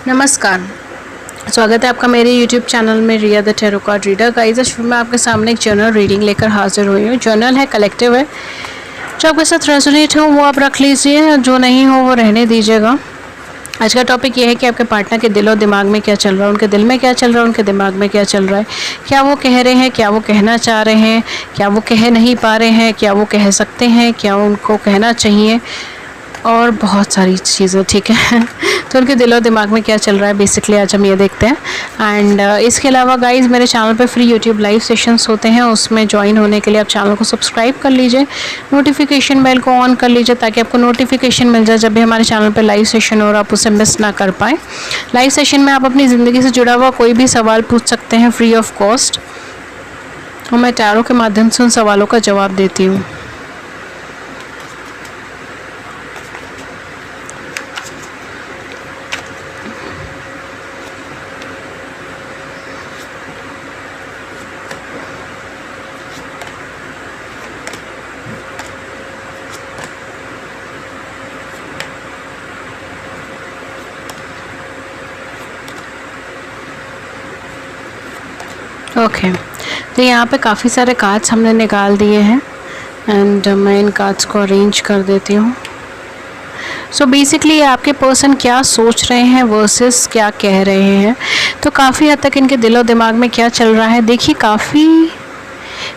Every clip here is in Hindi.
नमस्कार, स्वागत है आपका मेरे YouTube चैनल में Riya the tarot card reader. Guys, आज मैं आपके सामने एक जर्नल रीडिंग लेकर हाजिर हुई हूँ। जर्नल है, कलेक्टिव है। जो आपके साथ रेजोनेट हो वो आप रख लीजिए, जो नहीं हो वो रहने दीजिएगा। आज का टॉपिक ये है कि आपके पार्टनर के दिल और दिमाग में क्या चल रहा है, उनके दिल में क्या चल रहा है, उनके दिमाग में क्या चल रहा है, क्या वो कह रहे हैं, क्या वो कहना चाह रहे हैं, क्या वो कह नहीं पा रहे हैं, क्या वो कह सकते हैं, क्या उनको कहना चाहिए, और बहुत सारी चीज़ें। ठीक है तो उनके दिल और दिमाग में क्या चल रहा है, बेसिकली आज हम ये देखते हैं। एंड इसके अलावा गाइस, मेरे चैनल पे फ्री यूट्यूब लाइव सेशंस होते हैं, उसमें ज्वाइन होने के लिए आप चैनल को सब्सक्राइब कर लीजिए, नोटिफिकेशन बेल को ऑन कर लीजिए ताकि आपको नोटिफिकेशन मिल जाए जब भी हमारे चैनल पे लाइव सेशन हो और आप उसे मिस ना कर पाएँ। लाइव सेशन में आप अपनी ज़िंदगी से जुड़ा हुआ कोई भी सवाल पूछ सकते हैं फ्री ऑफ कॉस्ट, और मैं टैरो के माध्यम से उन सवालों का जवाब देती हूँ। ओके तो यहाँ पे काफ़ी सारे कार्ड्स हमने निकाल दिए हैं एंड मैं इन कार्ड्स को अरेंज कर देती हूँ। सो बेसिकली आपके पर्सन क्या सोच रहे हैं वर्सेस क्या कह रहे हैं, तो काफ़ी हद तक इनके दिलो दिमाग में क्या चल रहा है। देखिए,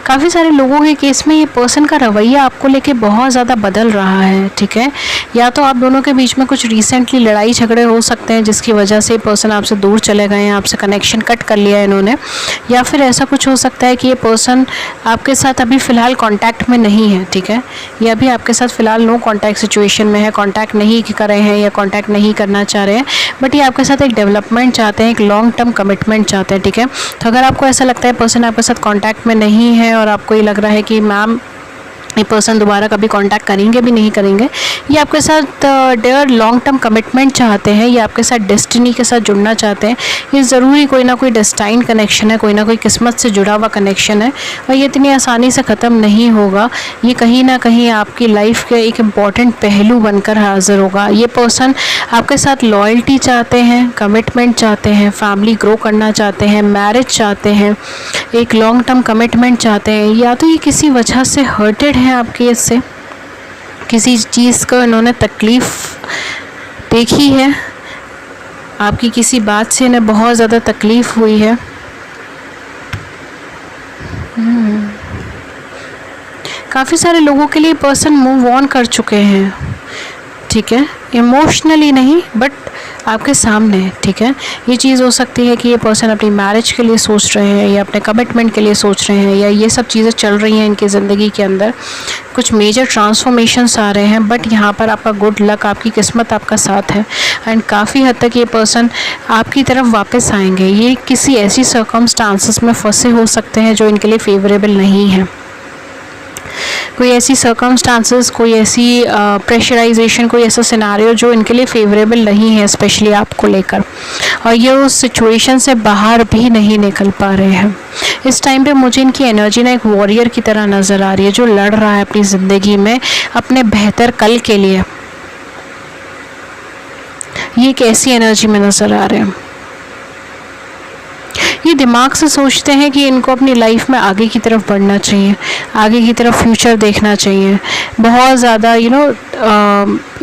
काफ़ी सारे लोगों के केस में ये पर्सन का रवैया आपको लेके बहुत ज़्यादा बदल रहा है। ठीक है, या तो आप दोनों के बीच में कुछ रिसेंटली लड़ाई झगड़े हो सकते हैं जिसकी वजह से पर्सन आपसे दूर चले गए हैं, आपसे कनेक्शन कट कर लिया है इन्होंने, या फिर ऐसा कुछ हो सकता है कि ये पर्सन आपके साथ अभी फ़िलहाल कांटेक्ट में नहीं है। ठीक है, ये अभी आपके साथ फ़िलहाल नो कांटेक्ट सिचुएशन में है, कांटेक्ट नहीं कर रहे हैं या कांटेक्ट नहीं करना चाह रहे हैं, बट ये आपके साथ एक डेवलपमेंट चाहते हैं, एक लॉन्ग टर्म कमिटमेंट चाहते हैं। ठीक है, तो अगर आपको ऐसा लगता है पर्सन आपके साथ कांटेक्ट में नहीं है और आपको ये लग रहा है कि मैम ये पर्सन दोबारा कभी कांटेक्ट करेंगे भी नहीं करेंगे, ये आपके साथ डेयर लॉन्ग टर्म कमिटमेंट चाहते हैं, ये आपके साथ डेस्टिनी के साथ जुड़ना चाहते हैं। ये ज़रूरी कोई ना कोई डेस्टाइन कनेक्शन है, कोई ना कोई किस्मत से जुड़ा हुआ कनेक्शन है, और ये इतनी आसानी से ख़त्म नहीं होगा। ये कहीं ना कहीं आपकी लाइफ के एक इम्पॉर्टेंट पहलू बनकर हाजिर होगा। ये पर्सन आपके साथ लॉयल्टी चाहते हैं, कमिटमेंट चाहते हैं, फैमिली ग्रो करना चाहते हैं, मैरिज चाहते हैं, एक लॉन्ग टर्म कमिटमेंट चाहते हैं, या तो ये किसी वजह से हर्टेड है आपके इससे, किसी चीज़ का इन्होंने तकलीफ़ देखी है, आपकी किसी बात से इन्हें बहुत ज़्यादा तकलीफ़ हुई है। काफ़ी सारे लोगों के लिए पर्सन मूव ऑन कर चुके हैं। ठीक है, इमोशनली नहीं बट आपके सामने। ठीक है, ये चीज़ हो सकती है कि ये पर्सन अपनी मैरिज के लिए सोच रहे हैं या अपने कमिटमेंट के लिए सोच रहे हैं, या ये सब चीज़ें चल रही हैं इनकी ज़िंदगी के अंदर, कुछ मेजर ट्रांसफॉर्मेशंस आ रहे हैं, बट यहाँ पर आपका गुड लक, आपकी किस्मत आपका साथ है, एंड काफ़ी हद तक ये पर्सन आपकी तरफ वापस आएंगे। ये किसी ऐसी सर्कमस्टांसेस में फंसे हो सकते हैं जो इनके लिए फेवरेबल नहीं है, कोई ऐसी सर्कमस्टांसेस, कोई ऐसी प्रेशराइजेशन, कोई ऐसा सिनारियो जो इनके लिए फेवरेबल नहीं है, स्पेशली आपको लेकर, और ये उस सिचुएशन से बाहर भी नहीं निकल पा रहे हैं। इस टाइम पे मुझे इनकी एनर्जी ना एक वॉरियर की तरह नज़र आ रही है जो लड़ रहा है अपनी ज़िंदगी में अपने बेहतर कल के लिए। ये एक ऐसी एनर्जी में नज़र आ रहे हैं। ये दिमाग से सोचते हैं कि इनको अपनी लाइफ में आगे की तरफ बढ़ना चाहिए, आगे की तरफ फ्यूचर देखना चाहिए, बहुत ज़्यादा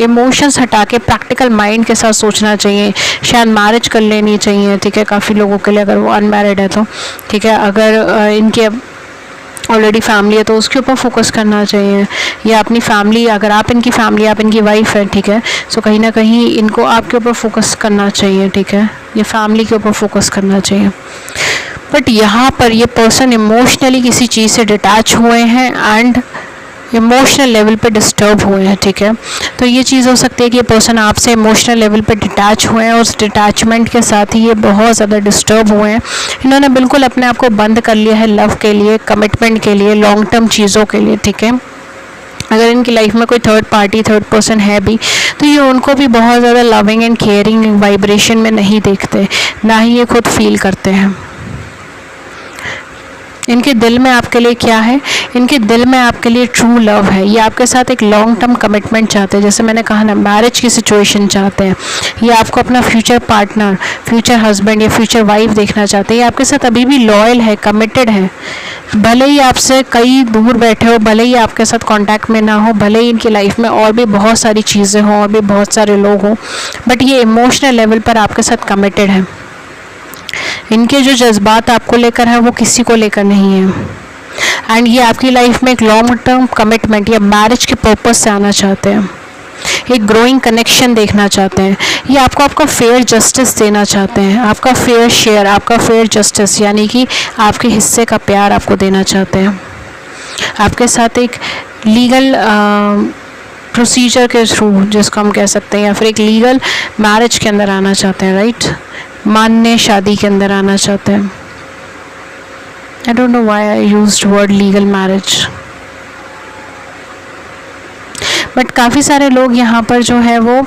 इमोशंस हटा के प्रैक्टिकल माइंड के साथ सोचना चाहिए। शायद मैरिज कर लेनी चाहिए। ठीक है, काफ़ी लोगों के लिए, अगर वो अनमैरिड है तो। ठीक है, अगर इनके ऑलरेडी फैमिली है तो उसके ऊपर फोकस करना चाहिए, या अपनी फैमिली, अगर आप इनकी फैमिली, आप इनकी वाइफ है, ठीक है, सो कहीं ना कहीं इनको आपके ऊपर फोकस करना चाहिए। ठीक है, ये फैमिली के ऊपर फोकस करना चाहिए। बट यहाँ पर ये पर्सन इमोशनली किसी चीज़ से डिटैच हुए हैं एंड इमोशनल लेवल पे डिस्टर्ब हुए हैं। ठीक है, तो ये चीज़ हो सकती है कि ये पर्सन आपसे इमोशनल लेवल पे डिटैच हुए हैं, और उस डिटैचमेंट के साथ ही ये बहुत ज़्यादा डिस्टर्ब हुए हैं। इन्होंने बिल्कुल अपने आप को बंद कर लिया है लव के लिए, कमिटमेंट के लिए, लॉन्ग टर्म चीज़ों के लिए। ठीक है, अगर इनकी लाइफ में कोई थर्ड पार्टी, थर्ड पर्सन है भी, तो ये उनको भी बहुत ज़्यादा लविंग एंड केयरिंग वाइब्रेशन में नहीं देखते, ना ही ये खुद फील करते हैं। इनके दिल में आपके लिए क्या है? इनके दिल में आपके लिए ट्रू लव है। ये आपके साथ एक लॉन्ग टर्म कमिटमेंट चाहते हैं, जैसे मैंने कहा ना, मैरिज की सिचुएशन चाहते हैं। ये आपको अपना फ्यूचर पार्टनर, फ्यूचर हस्बैंड या फ्यूचर वाइफ देखना चाहते हैं। ये आपके साथ अभी भी लॉयल है, कमिटेड है। भले ही आपसे कई दूर बैठे हो, भले ही आपके साथ कांटेक्ट में ना हो, भले ही इनकी लाइफ में और भी बहुत सारी चीज़ें हों, और भी बहुत सारे लोग हों, बट ये इमोशनल लेवल पर आपके साथ कमिटेड है। इनके जो जज्बात आपको लेकर है वो किसी को लेकर नहीं है। एंड ये आपकी लाइफ में एक लॉन्ग टर्म कमिटमेंट या मैरिज के पर्पस से आना चाहते हैं। एक ग्रोइंग कनेक्शन देखना चाहते हैं। ये आपको आपका फेयर जस्टिस देना चाहते हैं, आपका फेयर शेयर, आपका फेयर जस्टिस, यानी कि आपके हिस्से का प्यार आपको देना चाहते हैं। आपके साथ एक लीगल प्रोसीजर के थ्रू, जिसको हम कह सकते हैं, या फिर एक लीगल मैरिज के अंदर आना चाहते हैं, राइट? मान्य शादी के अंदर आना चाहते हैं। I don't know why I used word legal marriage, but काफ़ी सारे लोग यहाँ पर जो है वो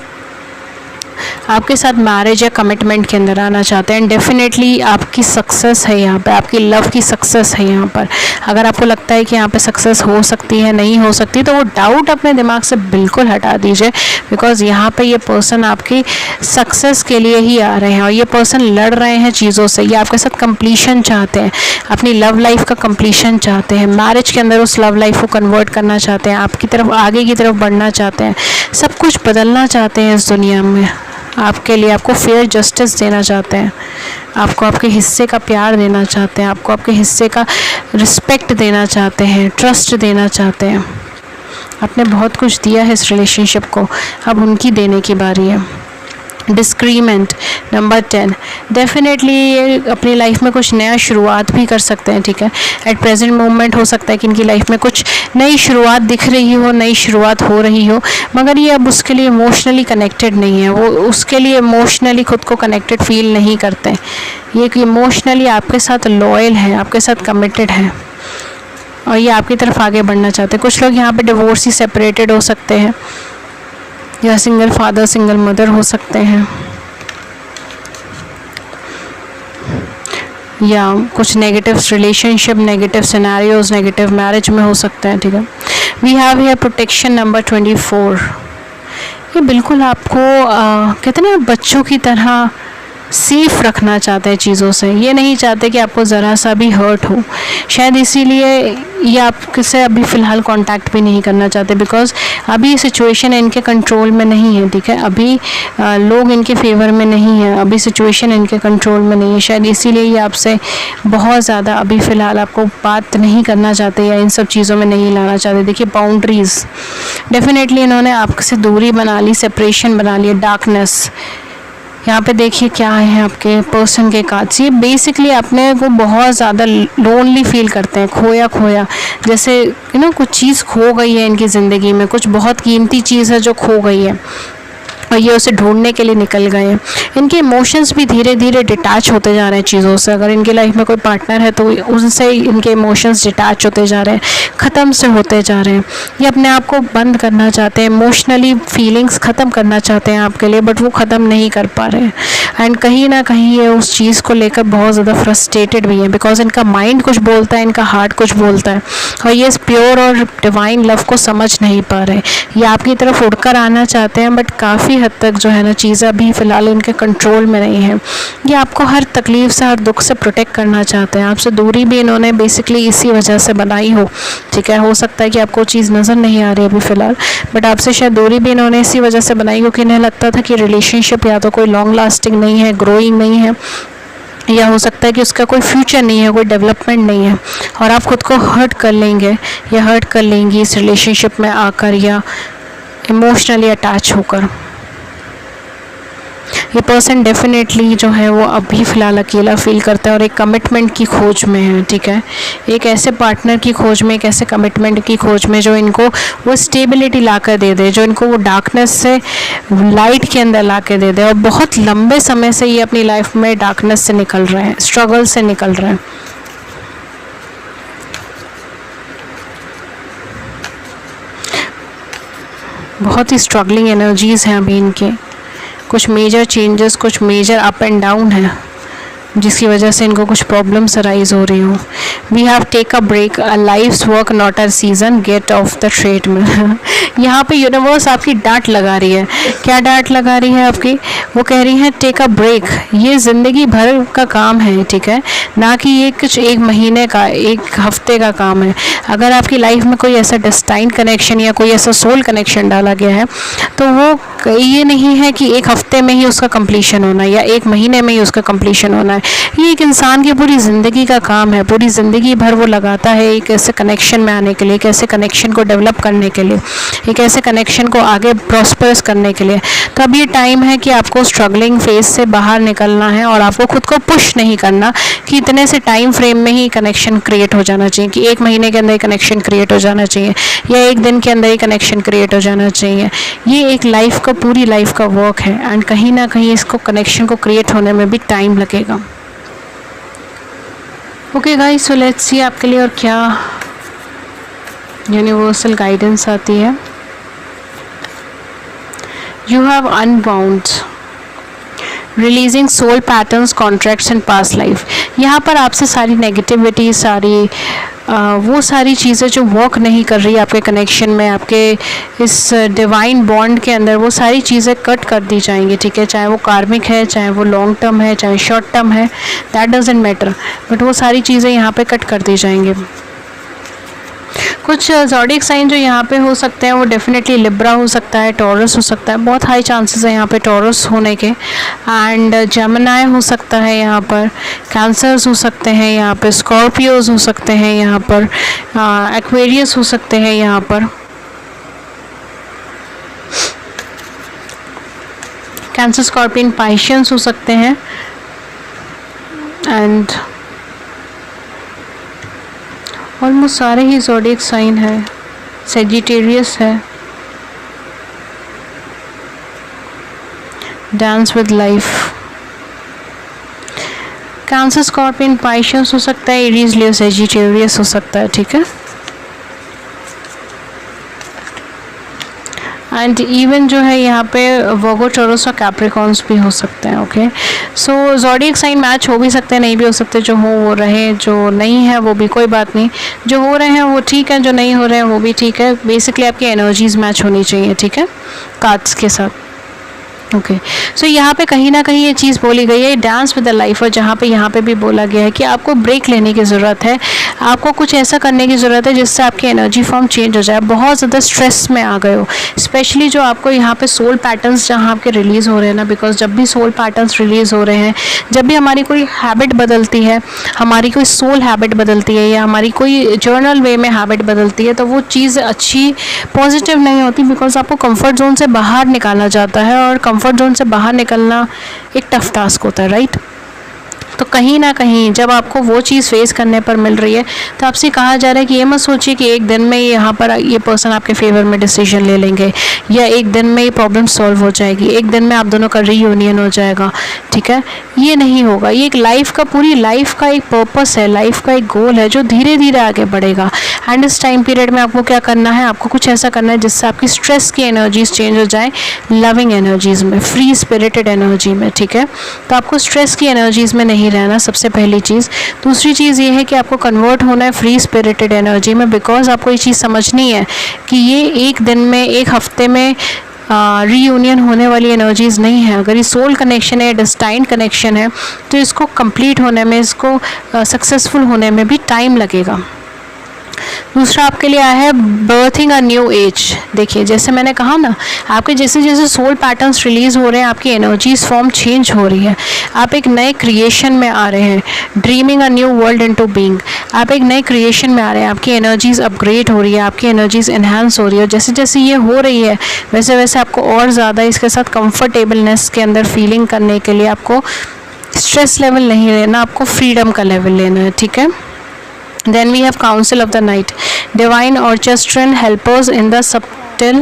आपके साथ मैरिज या कमिटमेंट के अंदर आना चाहते हैं। एंड डेफिनेटली आपकी सक्सेस है यहाँ पे, आपकी लव की सक्सेस है यहाँ पर। अगर आपको लगता है कि यहाँ पे सक्सेस हो सकती है, नहीं हो सकती, तो वो डाउट अपने दिमाग से बिल्कुल हटा दीजिए, बिकॉज यहाँ पे ये पर्सन आपकी सक्सेस के लिए ही आ रहे हैं, और ये पर्सन लड़ रहे हैं चीज़ों से। ये आपके साथ कंप्लीशन चाहते हैं, अपनी लव लाइफ का कंप्लीशन चाहते हैं, मैरिज के अंदर उस लव लाइफ को कन्वर्ट करना चाहते हैं, आपकी तरफ, आगे की तरफ बढ़ना चाहते हैं, सब कुछ बदलना चाहते हैं इस दुनिया में। आपके लिए आपको फेयर जस्टिस देना चाहते हैं, आपको आपके हिस्से का प्यार देना चाहते हैं, आपको आपके हिस्से का रिस्पेक्ट देना चाहते हैं, ट्रस्ट देना चाहते हैं। आपने बहुत कुछ दिया है इस रिलेशनशिप को, अब उनकी देने की बारी है। डिस्क्रीमेंट नंबर 10, डेफिनेटली ये अपनी लाइफ में कुछ नया शुरुआत भी कर सकते हैं, ठीक है? एट प्रेजेंट मोमेंट हो सकता है कि इनकी लाइफ में कुछ नई शुरुआत दिख रही हो, नई शुरुआत हो रही हो, मगर ये अब उसके लिए इमोशनली कनेक्टेड नहीं है, वो उसके लिए इमोशनली खुद को कनेक्टेड फील नहीं करते। ये इमोशनली आपके साथ लॉयल है, आपके साथ कमिटेड है, और ये आपकी तरफ आगे बढ़ना चाहते हैं। कुछ लोग यहाँ पे डिवोर्सी, सेपरेटेड हो सकते हैं, या सिंगल फादर, सिंगल मदर हो सकते हैं, या कुछ negative relationship, negative scenarios, negative marriage में हो सकता है, ठीक है? We have here protection number 24। ये बिल्कुल आपको कहते हैं ना, बच्चों की तरह सेफ रखना चाहते हैं चीज़ों से। ये नहीं चाहते कि आपको ज़रा सा भी हर्ट हो, शायद इसीलिए ये आपसे अभी फ़िलहाल कांटेक्ट भी नहीं करना चाहते, बिकॉज़ अभी सिचुएशन इनके कंट्रोल में नहीं है, ठीक है? अभी लोग इनके फेवर में नहीं है, अभी सिचुएशन इनके कंट्रोल में नहीं है, शायद इसीलिए ये आपसे बहुत ज़्यादा अभी फ़िलहाल आपको बात नहीं करना चाहते, या इन सब चीज़ों में नहीं लाना चाहते। देखिए, बाउंड्रीज़, डेफिनेटली इन्होंने आपसे दूरी बना ली, सेपरेशन बना ली, डार्कनेस। यहाँ पे देखिए क्या है आपके पर्सन के कार्ड्स। ये बेसिकली अपने को बहुत ज़्यादा लोनली फील करते हैं, खोया खोया, जैसे कुछ चीज़ खो गई है इनकी ज़िंदगी में, कुछ बहुत कीमती चीज़ है जो खो गई है, और ये उसे ढूंढने के लिए निकल गए हैं। इनके इमोशंस भी धीरे धीरे डिटैच होते जा रहे हैं चीज़ों से। अगर इनकी लाइफ में कोई पार्टनर है तो उनसे इनके इमोशंस डिटैच होते जा रहे हैं, ख़त्म से होते जा रहे हैं। ये अपने आप को बंद करना चाहते हैं, इमोशनली फीलिंग्स ख़त्म करना चाहते हैं आपके लिए, बट वो ख़त्म नहीं कर पा रहे हैं। एंड कहीं ना कहीं ये उस चीज़ को लेकर बहुत ज़्यादा फ्रस्ट्रेटेड भी है, बिकॉज इनका माइंड कुछ बोलता है, इनका हार्ट कुछ बोलता है, और ये इस प्योर और डिवाइन लव को समझ नहीं पा रहे। ये आपकी तरफ उड़कर आना चाहते हैं, बट काफ़ी हद तक जो है ना, चीज़ें अभी फ़िलहाल इनके कंट्रोल में नहीं है। ये आपको हर तकलीफ़ से, हर दुख से प्रोटेक्ट करना चाहते हैं। आपसे दूरी भी इन्होंने बेसिकली इसी वजह से बनाई हो, ठीक है? हो सकता है कि आपको चीज़ नज़र नहीं आ रही अभी फ़िलहाल, बट आपसे शायद दूरी भी इन्होंने इसी वजह से बनाई, क्योंकि इन्हें लगता था कि रिलेशनशिप या तो कोई लॉन्ग लास्टिंग नहीं है, ग्रोइंग नहीं है, या हो सकता है कि उसका कोई फ्यूचर नहीं है, कोई डेवलपमेंट नहीं है, और आप खुद को हर्ट कर लेंगे या हर्ट कर लेंगी इस रिलेशनशिप में आकर, या इमोशनली अटैच होकर। ये पर्सन डेफिनेटली जो है वो अभी फ़िलहाल अकेला फील करता है, और एक कमिटमेंट की खोज में है, ठीक है? एक ऐसे पार्टनर की खोज में, एक ऐसे कमिटमेंट की खोज में जो इनको वो स्टेबिलिटी ला कर दे दे, जो इनको वो डार्कनेस से लाइट के अंदर ला के दे दे। और बहुत लंबे समय से ये अपनी लाइफ में डार्कनेस से निकल रहे हैं, स्ट्रगल से निकल रहे हैं। बहुत ही स्ट्रगलिंग एनर्जीज़ हैं अभी इनके, कुछ मेजर चेंजेस, कुछ मेजर अप एंड डाउन है, जिसकी वजह से इनको कुछ प्रॉब्लम्स अराइज हो रही हूँ। We have take a break, a life's work not a season, get off the treadmill. यहाँ पे यूनिवर्स आपकी डांट लगा रही है। क्या डांट लगा रही है आपकी? वो कह रही है टेक अ ब्रेक, ये ज़िंदगी भर का काम है, ठीक है, ना कि ये कुछ एक महीने का, एक हफ्ते का काम है। अगर आपकी लाइफ में कोई ऐसा डेस्टाइन कनेक्शन या कोई ऐसा सोल कनेक्शन डाला गया है तो वो ये नहीं है कि एक हफ्ते में ही उसका कंप्लीशन होना है या एक महीने में ही उसका कंप्लीशन होना है। ये एक इंसान की पूरी ज़िंदगी का काम है। पूरी ज़िंदगी भर वो लगाता है एक ऐसे कनेक्शन में आने के लिए, एक ऐसे कनेक्शन को डेवलप करने के लिए, एक ऐसे कनेक्शन को आगे प्रॉस्पर्स करने के लिए। तो अब ये टाइम है कि आपको स्ट्रगलिंग फेज से बाहर निकलना है और आपको खुद को पुश नहीं करना कि इतने से टाइम फ्रेम में ही कनेक्शन क्रिएट हो जाना चाहिए, कि एक महीने के अंदर ही कनेक्शन क्रिएट हो जाना चाहिए या एक दिन के अंदर ही कनेक्शन क्रिएट हो जाना चाहिए। ये एक लाइफ का, पूरी लाइफ का वर्क है एंड कहीं ना कहीं इसको कनेक्शन को क्रिएट होने में भी टाइम लगेगा। Okay guys, so let's see आपके लिए और क्या यूनिवर्सल गाइडेंस आती है। You have unbound, releasing soul patterns, contracts and past life. यहाँ पर आपसे सारी नेगेटिविटी, सारी वो सारी चीज़ें जो वर्क नहीं कर रही आपके कनेक्शन में, आपके इस डिवाइन बॉन्ड के अंदर, वो सारी चीज़ें कट कर दी जाएंगी, ठीक है। चाहे वो कार्मिक है, चाहे वो लॉन्ग टर्म है, चाहे शॉर्ट टर्म है, दैट डजेंट मैटर, बट वो सारी चीज़ें यहाँ पे कट कर दी जाएंगी। कुछ ज़ोडिएक साइन जो यहाँ पे हो सकते हैं वो डेफिनेटली लिब्रा हो सकता है, टॉरस हो सकता है, बहुत हाई चांसेस है यहाँ पे टॉरस होने के, एंड जेमिनी हो सकता है यहाँ पर, कैंसर्स हो सकते हैं यहाँ पे, स्कॉर्पियोज हो सकते हैं यहाँ पर, एक्वेरियस हो सकते हैं यहाँ पर, कैंसर, स्कॉर्पियन, पाइशियंस हो सकते हैं, एंड ऑलमोस्ट सारे ही ज़ोडिएक साइन है। सेजिटेरियस है, dance with life, Cancer, scorpion, Pisceans हो सकता है, एरीज, लियो, सेजिटेरियस हो सकता है, ठीक है। एंड इवन जो है यहाँ पे वर्गो, टॉरस और कैप्रिकॉर्न्स भी हो सकते हैं। ओके, सो ज़ोडिएक साइन मैच हो भी सकते हैं, नहीं भी हो सकते। जो हो वो रहे, जो नहीं है वो भी कोई बात नहीं, जो हो रहे हैं वो ठीक है, जो नहीं हो रहे हैं वो भी ठीक है। बेसिकली आपकी एनर्जीज मैच होनी चाहिए, ठीक है, कार्ड्स के साथ। ओके, सो यहाँ पे कहीं ना कहीं ये चीज़ बोली गई है, डांस विद द लाइफ, और जहाँ पे यहाँ पे भी बोला गया है कि आपको ब्रेक लेने की ज़रूरत है, आपको कुछ ऐसा करने की ज़रूरत है जिससे आपकी एनर्जी फॉर्म चेंज हो जाए। बहुत ज़्यादा स्ट्रेस में आ गए हो, स्पेशली जो आपको यहाँ पे सोल पैटर्न्स जहाँ आपके रिलीज़ हो रहे हैं ना, बिकॉज जब भी सोल पैटर्न्स रिलीज़ हो रहे हैं, जब भी हमारी कोई हैबिट बदलती है, हमारी कोई सोल हैबिट बदलती है या हमारी कोई जर्नल वे में हैबिट बदलती है, तो वो चीज़ अच्छी पॉजिटिव नहीं होती, बिकॉज आपको कंफर्ट जोन से बाहर निकाला जाता है और कंफर्ट जोन से बाहर निकलना एक टफ टास्क होता है, राइट। तो कहीं ना कहीं जब आपको वो चीज़ फेस करने पर मिल रही है तो आपसे कहा जा रहा है कि ये मत सोचिए कि एक दिन में यहाँ पर ये पर्सन आपके फेवर में डिसीजन ले लेंगे या एक दिन में ये प्रॉब्लम सॉल्व हो जाएगी, एक दिन में आप दोनों का रीयूनियन हो जाएगा, ठीक है। ये नहीं होगा। ये एक लाइफ का, पूरी लाइफ का एक पर्पस है, लाइफ का एक गोल है जो धीरे धीरे आगे बढ़ेगा। एंड इस टाइम पीरियड में आपको क्या करना है, आपको कुछ ऐसा करना है जिससे आपकी स्ट्रेस की एनर्जीज चेंज हो जाए लविंग एनर्जीज में, फ्री स्पिरिटेड एनर्जी में, ठीक है। तो आपको स्ट्रेस की एनर्जीज में नहीं रहना, सबसे पहली चीज़। दूसरी चीज़ ये है कि आपको कन्वर्ट होना है फ्री स्पिरिटेड एनर्जी में, बिकॉज आपको ये चीज़ समझनी है कि ये एक दिन में, एक हफ्ते में रीयूनियन होने वाली एनर्जीज़ नहीं है। अगर ये सोल कनेक्शन है, डेस्टाइन कनेक्शन है, तो इसको कंप्लीट होने में, इसको सक्सेसफुल होने में भी टाइम लगेगा। दूसरा आपके लिए आया है बर्थिंग अ न्यू एज। देखिए, जैसे मैंने कहा ना, आपके जैसे जैसे सोल पैटर्न्स रिलीज़ हो रहे हैं, आपकी एनर्जीज फॉर्म चेंज हो रही है, आप एक नए क्रिएशन में आ रहे हैं, dreaming a new world into being. आप एक नए क्रिएशन में आ रहे हैं, आपकी एनर्जीज अपग्रेड हो रही है, आपकी एनर्जीज इन्हांस हो रही है। जैसे जैसे ये हो रही है वैसे वैसे आपको और ज़्यादा इसके साथ कंफर्टेबलनेस के अंदर फीलिंग करने के लिए आपको स्ट्रेस लेवल नहीं लेना, आपको फ्रीडम का लेवल लेना है, ठीक है। Then we have Council of the Night, Divine Orchestral Helpers in the Subtle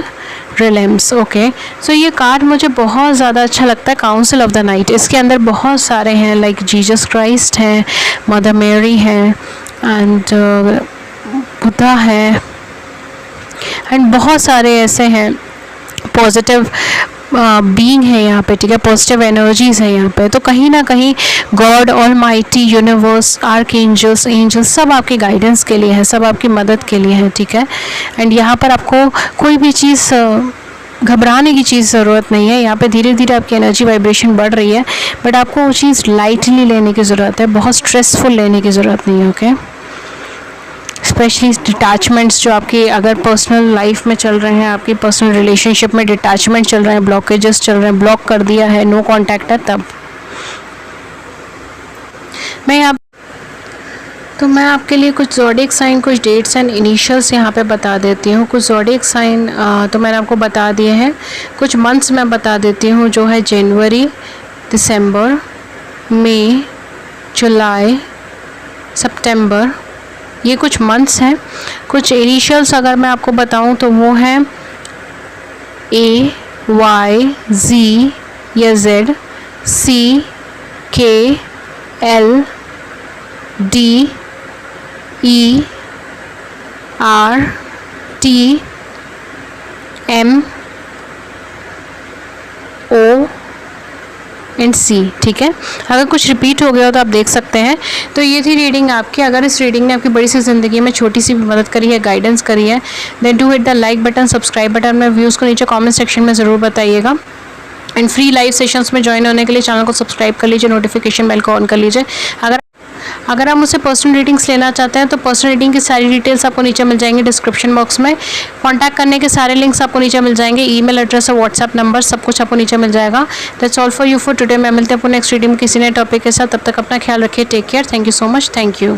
Realms। Okay, so ये कार्ड मुझे बहुत ज़्यादा अच्छा लगता है, काउंसिल ऑफ द नाइट। इसके अंदर बहुत सारे हैं, लाइक जीसस क्राइस्ट हैं, मदर मेरी हैं, एंड बुद्धा है, एंड बहुत सारे ऐसे हैं पॉजिटिव बीइंग है यहाँ पे, ठीक है, पॉजिटिव एनर्जीज है यहाँ पे। तो कहीं ना कहीं God almighty, universe, archangels, angels सब आपके गाइडेंस के लिए है, सब आपकी मदद के लिए है, ठीक है। एंड यहाँ पर आपको कोई भी चीज़ घबराने की चीज़ ज़रूरत नहीं है। यहाँ पे धीरे धीरे आपकी एनर्जी वाइब्रेशन बढ़ रही है, बट आपको वो चीज़ लाइटली लेने की ज़रूरत है, बहुत स्ट्रेसफुल लेने की ज़रूरत नहीं है, ओके। स्पेशली डिटैचमेंट्स जो आपकी अगर पर्सनल लाइफ में चल रहे हैं, आपकी पर्सनल रिलेशनशिप में डिटैचमेंट चल रहे हैं, ब्लॉकेजेस चल रहे हैं, ब्लॉक कर दिया है, नो कॉन्टैक्ट है, तब मैं आपके लिए कुछ ज़ोडिएक साइन, कुछ डेट्स एंड इनिशियल्स यहाँ पे बता देती हूँ। कुछ ज़ोडिएक साइन तो मैंने आपको बता दिए हैं, कुछ मंथ्स मैं बता देती हूँ, जो है जनवरी, दिसंबर, मई, जुलाई, सितंबर, ये कुछ मंथ्स हैं। कुछ इनिशियल्स अगर मैं आपको बताऊँ तो वो हैं A, Y, Z या Z, C, K, L, D, E, R, T, M, O and C, ठीक है। अगर कुछ रिपीट हो गया हो तो आप देख सकते हैं। तो ये थी रीडिंग आपकी। अगर इस रीडिंग ने आपकी बड़ी सी ज़िंदगी में छोटी सी भी मदद करी है, गाइडेंस करी है, then do hit the like button, subscribe button में व्यूज़ को नीचे कमेंट सेक्शन में ज़रूर बताइएगा। एंड फ्री लाइव सेशंस में ज्वाइन होने के लिए चैनल को सब्सक्राइब कर लीजिए, नोटिफिकेशन बेल को ऑन कर लीजिए। अगर आप मुझसे पर्सनल रीडिंग्स लेना चाहते हैं तो पर्सनल रीडिंग की सारी डिटेल्स आपको नीचे मिल जाएंगे डिस्क्रिप्शन बॉक्स में। कॉन्टैक्ट करने के सारे लिंक्स आपको नीचे मिल जाएंगे, ईमेल एड्रेस और व्हाट्सएप नंबर सब कुछ आपको नीचे मिल जाएगा। That's all for you for today. मैं मिलते हैं अपने नेक्स्ट रीडिंग में किसी नए टॉपिक के साथ। तब तक अपना ख्याल रखिए, take care, thank you so much, thank you.